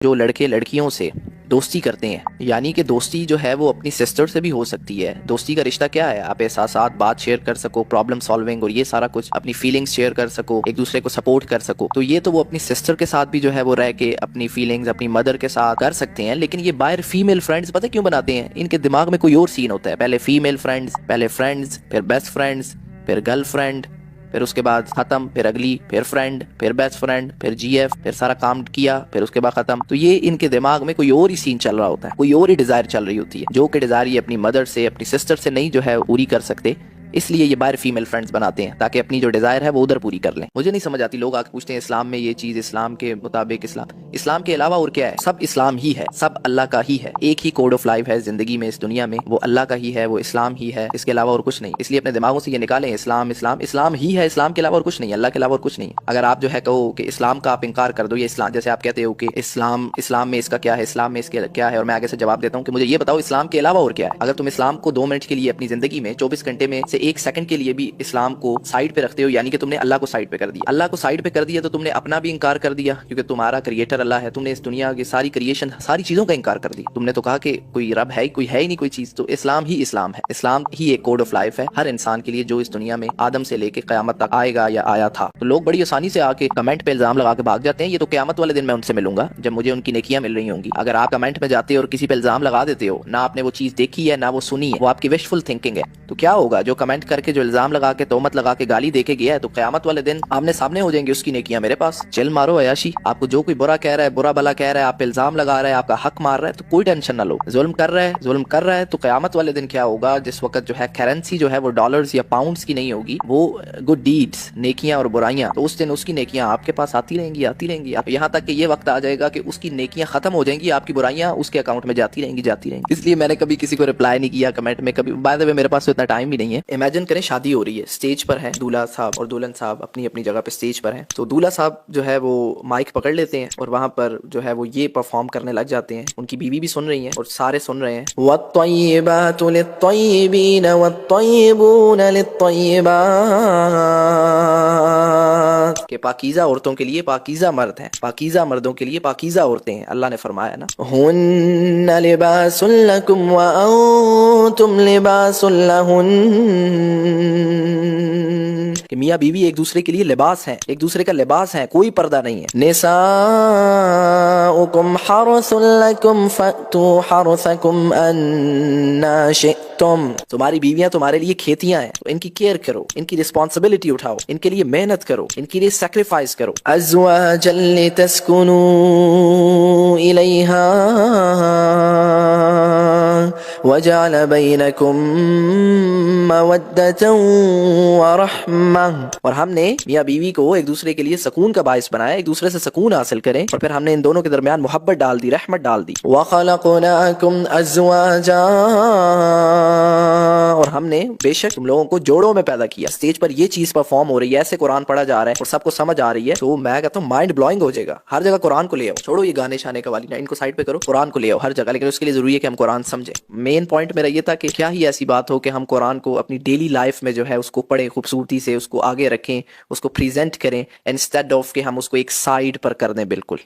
जो लड़के लड़कियों से दोस्ती करते हैं, यानी कि दोस्ती जो है वो अपनी सिस्टर से भी हो सकती है। दोस्ती का रिश्ता क्या है? आप एहसासात बात शेयर कर सको, प्रॉब्लम सॉल्विंग और ये सारा कुछ, अपनी फीलिंग्स शेयर कर सको, एक दूसरे को सपोर्ट कर सको। तो ये तो वो अपनी सिस्टर के साथ भी जो है वो रह के अपनी फीलिंग्स अपनी मदर के साथ कर सकते हैं। लेकिन ये बाहर फीमेल फ्रेंड्स पता क्यों बनाते हैं? इनके दिमाग में कोई और सीन होता है। पहले फीमेल फ्रेंड्स, पहले फ्रेंड्स, फिर बेस्ट फ्रेंड्स, फिर गर्ल फ्रेंड, फिर उसके बाद खत्म, फिर अगली, फिर फ्रेंड, फिर बेस्ट फ्रेंड, फिर जीएफ, फिर सारा काम किया, फिर उसके बाद खत्म। तो ये इनके दिमाग में कोई और ही सीन चल रहा होता है, कोई और ही डिजायर चल रही होती है, जो कि डिजायर ये अपनी मदर से अपनी सिस्टर से नहीं जो है पूरी कर सकते। इसलिए ये बाहर फीमेल फ्रेंड्स बनाते हैं ताकि अपनी जो डिजायर है वो उधर पूरी कर लें। मुझे नहीं समझ आती, लोग आके पूछते हैं इस्लाम में ये चीज, इस्लाम के मुताबिक इस्लाम के अलावा और क्या है? सब इस्लाम ही है, सब अल्लाह का ही है। एक ही कोड ऑफ लाइफ है जिंदगी में, इस दुनिया में, वो अल्लाह का ही है, वो इस्लाम ही है, इसके अलावा और कुछ नहीं। इसलिए अपने दिमागों से ये निकालें, इस्लाम इस्लाम इस्लाम ही है, इस्लाम के अलावा और कुछ नहीं, अल्लाह के अलावा और कुछ नहीं। अगर आप जो है कहो कि इस्लाम का आप इंकार कर दो, ये इस्लाम, जैसे आप कहते हो कि इस्लाम में इसका क्या है, इस्लाम में इसके क्या है, और मैं आगे से जवाब देता हूँ कि मुझे ये बताओ इस्लाम के अलावा और क्या है। अगर तुम इस्लाम को 2 मिनट के लिए अपनी जिंदगी में 24 घंटे में से 1 सेकंड के लिए भी इस्लाम को साइड पे रखते हो, यानी कि तुमने अल्लाह को साइड पे कर दिया। अल्लाह को साइड पे कर दिया तो तुमने अपना भी इंकार कर दिया, क्योंकि तुम्हारा क्रिएटर अल्लाह है। तुमने इस दुनिया की सारी क्रिएशन, सारी चीजों का इंकार कर दिया। तुमने तो कहा कि कोई रब है, कोई है ही नहीं कोई चीज। तो इस्लाम ही इस्लाम है, इस्लाम ही एक कोड ऑफ लाइफ है हर इंसान के लिए, जो इस दुनिया में आदम से लेके कयामत तक आएगा या आया था। तो लोग बड़ी आसानी से आके कमेंट पे इल्जाम लगा के भाग जाते हैं, ये तो कयामत वाले दिन मैं उनसे मिलूंगा जब मुझे उनकी नेकियां मिल रही होंगी। अगर आप कमेंट में जाते हो और किसी पे इल्जाम लगा देते हो, ना आपने वो चीज देखी है ना वो सुनी है, वो आपकी विशफुल थिंकिंग है, तो क्या होगा? जो कमेंट करके, जो इल्जाम लगा के, तोहमत लगा के गाली देके गया है, तो कयामत वाले दिन आमने सामने हो जाएंगे उसकी नेकियां मेरे पास। चिल मारो अयाशी, आपको जो कोई बुरा कह रहा है, बुरा भला कह रहा है, आप पे इल्जाम लगा रहा है, आपका हक मार रहा है, तो कोई टेंशन ना लो। जुल्म कर रहा है तो कयामत वाले दिन क्या होगा? जिस वक्त जो है करेंसी जो है वो डॉलर्स या पाउंड्स की नहीं होगी, वो गुड डीड्स, नेकियां और बुराइयां, तो उस दिन उसकी नेकियां आपके पास आती रहेंगी, आती रहेंगी। यहाँ तक कि ये वक्त आ जाएगा कि उसकी नेकियां खत्म हो जाएंगी, आपकी बुराइयां उसके अकाउंट में जाती रहेंगी, जाती रहेंगी। इसलिए मैंने कभी किसी को रिप्लाई नहीं किया कमेंट में कभी। बाय द वे मेरे पास तो इतना टाइम भी नहीं है। इमेजिन करें शादी हो रही है, स्टेज पर है दूल्हा साहब और दुल्हन साहब अपनी अपनी जगह पे स्टेज पर हैं। तो दूल्हा साहब जो है वो माइक पकड़ लेते हैं और वहां पर जो है वो ये परफॉर्म करने लग जाते हैं। उनकी बीवी भी सुन रही है और सारे सुन रहे हैं। वत्तय्यिबातु लित्तय्यिबीन वत्तय्यिबून लित्तय्यिबात, के पाकीज़ा औरतों के लिए पाकीज़ा मर्द हैं, पाकीज़ा मर्दों के लिए पाकीज़ा औरतें हैं। अल्लाह ने फरमाया ना, हुन्ना लिबासुल लकुम व अंतुम लिबासुल लहुन्न, कि मियाँ बीवी एक दूसरे के लिए लिबास हैं, एक दूसरे का लिबास है, कोई पर्दा नहीं है। निसाउकुम हरसुल लकुम फअतू हरसकुम अन्ना शिअतुम, तुम्हारी बीवियां तुम्हारे लिए खेतियां हैं, तो इनकी केयर करो, इनकी रिस्पॉन्सिबिलिटी उठाओ, इनके लिए मेहनत करो, इनके लिए सैक्रिफाइस करो। अज़वाजन लितस्कुनू इलैहा वजअल बैनकुम मवद्दतन व रहमा, और हमने मियाँ बीवी को एक दूसरे के लिए सुकून का बायस बनाया, एक दूसरे से सुकून हासिल करें, और फिर हमने इन दोनों के दरमियान मोहब्बत डाल दी, रहमत डाल दी। व खलक़नाकुम अज़वाजा, और हमने बेशक तुम लोगों को जोड़ों में पैदा किया। स्टेज पर ये चीज परफॉर्म हो रही है, ऐसे कुरान पढ़ा जा रहा है और सबको समझ आ रही है, तो मैं कहता हूँ माइंड ब्लोइंग हो जाएगा। हर जगह कुरान को ले आओ, छोड़ो ये गाने शाने का वाली ना, इनको साइड पे करो, कुरान को ले आओ हर जगह। लेकिन उसके लिए जरूरी है कि हम कुरान समझें। मेन पॉइंट मेरा ये था कि क्या ही ऐसी बात हो कि हम कुरान को अपनी डेली लाइफ में जो है उसको पढ़े, खूबसूरती से उसको आगे रखें, उसको प्रेजेंट करें, इंस्टेड ऑफ कि हम उसको एक साइड पर कर दें। बिल्कुल।